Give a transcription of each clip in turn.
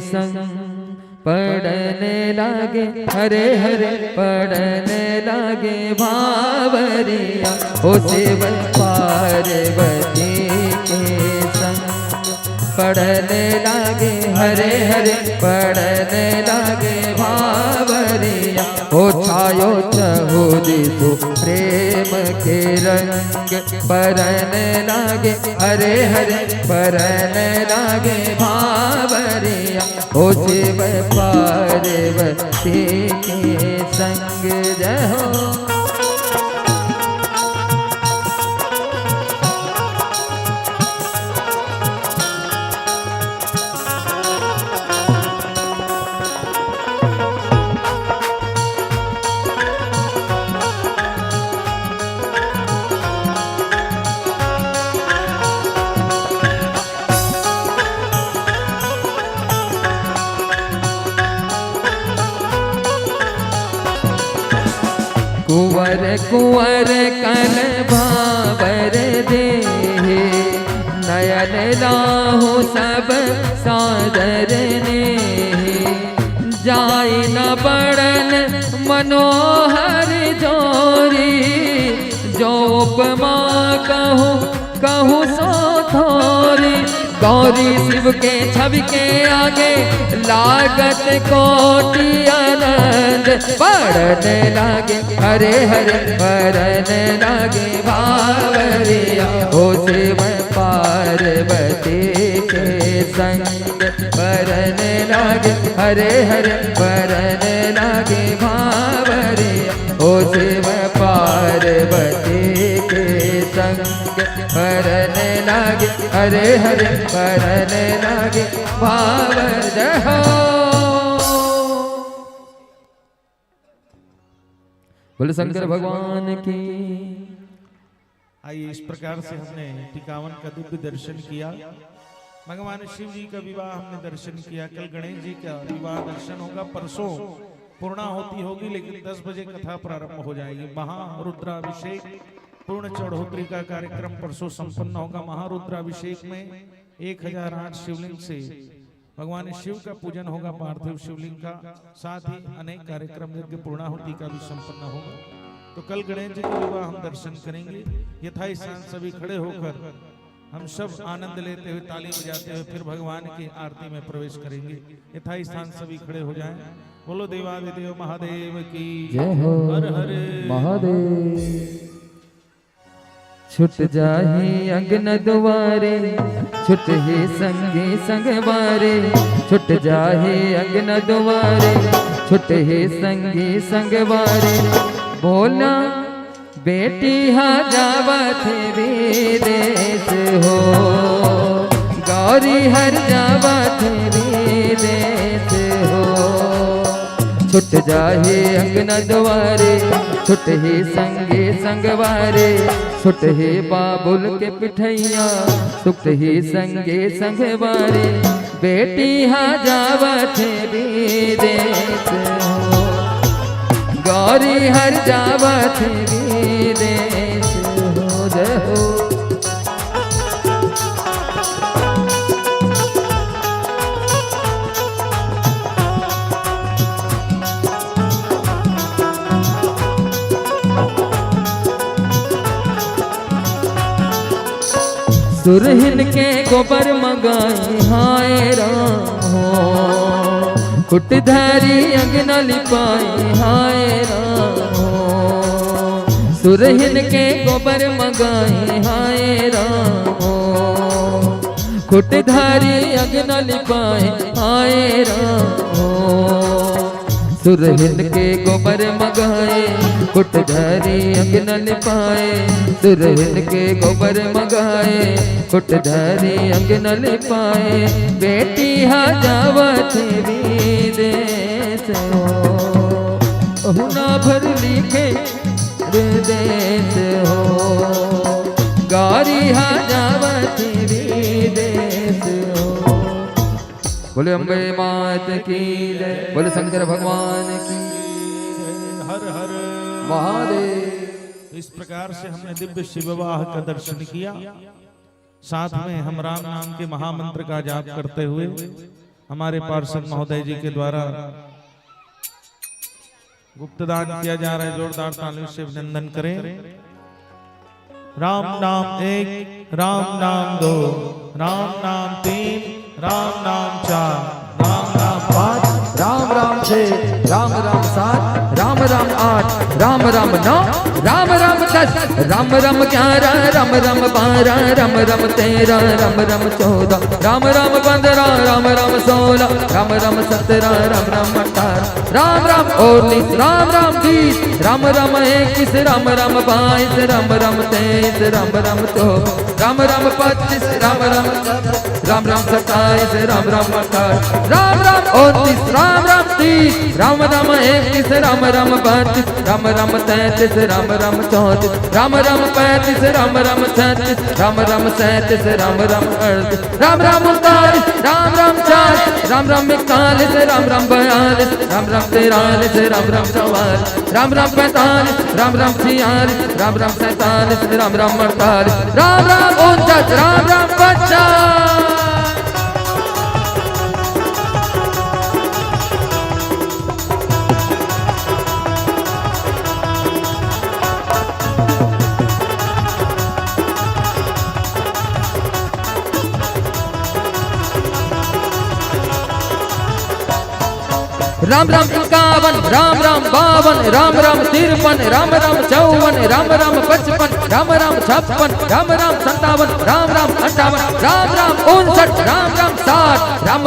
संग पढ़ने लागे हरे हरे पढ़ने लागे भावरिया हो शिव पार्वती के संग पढ़ने लागे हरे हरे पढ़ने लागे भावरिया हो छायो चहुदिसु प्रेम के रंग परने लागे हरे हरे परने लागे भावरिया हो शिव पार्वती के संग जय हो। कुंवर कुंवर कन भावर दे नयन लाहु सब सादर ने जाय न बड़न मनोहर जोरी जो उपमा कहूँ कहूँ सो थोरी गौरी शिव के छवि के आगे लागत कोटि आनंद पढ़ने लागे हरे हरे पढ़ने लागे भावरिया हो शिव पार्वती के संग पढ़ने लागे हरे हरे पढ़ने लागे भावरिया हो शिव पार्वती के संग पढ़ने लागे हरे हरे पढ़ने लागे भावर हो। बोले शंकर भगवान की। आइए इस प्रकार से हमने टिकावन का दिव्य दर्शन किया। भगवान शिव जी का विवाह हमने दर्शन किया। कल गणेश जी का विवाह दर्शन होगा। परसों पूर्णाहुति होगी लेकिन 10 बजे कथा प्रारंभ हो जाएगी। महारुद्राभिषेक पूर्ण चढ़ोतरी का कार्यक्रम परसों संपन्न होगा। महारुद्राभिषेक में 1008 शिवलिंग से भगवान शिव का पूजन होगा, पार्थिव शिवलिंग का। साथ ही अनेक कार्यक्रम यज्ञ पूर्णाहुति का भी संपन्न होगा। तो कल गणेश जी का विवाह हम दर्शन करेंगे। यथा स्थान सभी खड़े होकर हम सब आनंद लेते हुए ताली बजाते हुए फिर भगवान की आरती में प्रवेश करेंगे। यथा स्थान सभी खड़े हो जाएं। बोलो देवादिदेव महादेव की जय हो। हर हर महादेव। छुट जाही अंगन द्वारे छुट ही संगी संगवारे छुट जाही अंगन द्वारे छुट ही संगी संगवारे बोला बेटी हा जावत विदेश हो गौरी हर जावत विदेश हो छुट जाहे अंगन द्वारे छुट ही संगे संगवारे छुट ही बाबुल के पिठैया छुट ही संगे संगवारे बेटी हा जावत विदेश हो गौरी हर जावत विदेश हो जय हो। सुरहिन के गोबर मंगाई हाय राम हो खुट धारी अंगना लिपाई हाय राम हो सुरहिन के गोबर मंगाई हाय राम हो खुट धारी अंगना लिपाई हाय राम हो सुरहिन के गोबर मगाए कुट धरी अंगना लिपाए सुरहिन के गोबर मगाए कुट धरी अंगना लिपाए बेटी हा जावत विदेश हो ना भर लिखे विदेश हो गौरी हा जावत विदेश हो। बोले अम्बे मात की जय बोले शंकर भगवान की हर हर महादेव। इस प्रकार से हमने दिव्य शिव विवाह का दर्शन किया। साथ में हम राम नाम के महामंत्र का जाप करते हुए हमारे पार्षद महोदय जी के द्वारा गुप्तदान किया जा रहा है। जोरदार तालियों से अभिनंदन करें। राम नाम 1, राम नाम 2, राम नाम 3, राम नाम 4, राम नाम 5, राम राम 6, राम राम 7, राम राम 8, राम राम 9, राम राम 10, राम राम 11, राम राम 12, राम राम 13, राम राम 14, राम राम 15, राम राम 16, राम राम 17, राम राम 18, राम राम 19, राम राम 20, राम राम 21, राम राम 22, राम राम 23, राम राम 24, राम राम 25, राम राम 26, राम राम 27, राम राम 28, राम राम 29, राम राम 30, राम राम 31, राम राम 32, राम राम 33, राम राम 34, राम राम 35, राम राम 36, राम राम 37, राम राम 38, राम राम 39, राम राम 40, राम राम 41, राम राम 42, राम राम 43, राम राम 44, राम राम 45, राम राम 46, राम राम 47, राम राम 48, राम राम 49, राम राम 50। राम राम 51, राम राम 52, राम राम 53, राम राम 54, राम राम 55, राम राम 56, राम राम 57, राम राम 58, राम राम 59, राम राम 60, राम राम 61, राम राम 65, राम राम 63, राम राम 64, राम राम 65, राम राम 66, राम राम 67, राम राम 68, राम राम 69, राम राम 70, राम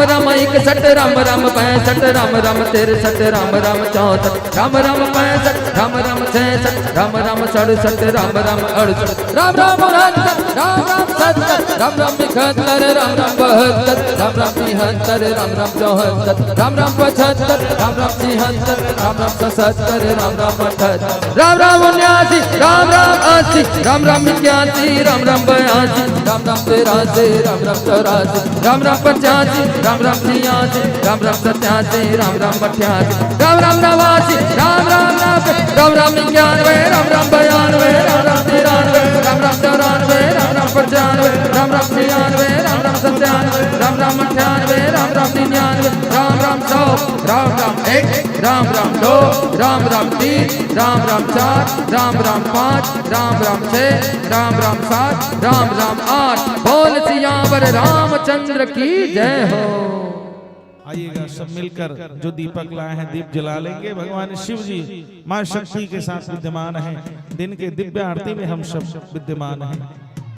राम 71, राम राम 72, राम राम 73, राम राम 74, राम राम 75, राम राम 76, राम राम 77, राम राम 78, राम राम 79, राम राम 80, राम राम 81, राम राम 82, राम राम 83, राम राम 84, राम राम 85, राम राम 86, राम राम 87, राम राम 88, राम राम 89, राम राम 90, राम राम 91, राम राम 92, राम राम 93, राम राम 94, राम राम 95, राम राम 96, राम राम 97, राम राम 98, राम राम 99, राम राम 100, राम राम 1, राम राम 2, राम राम 3, राम राम 4, राम राम 5, राम राम 6, राम राम 7, राम राम 8। बोल सियावर रामचंद्र की जय हो। आइएगा सब मिलकर जो दीपक लाए हैं दीप जला लेंगे। भगवान शिव जी मां शक्ति के साथ विद्यमान हैं। दिन के दिव्य आरती में हम सब विद्यमान हैं।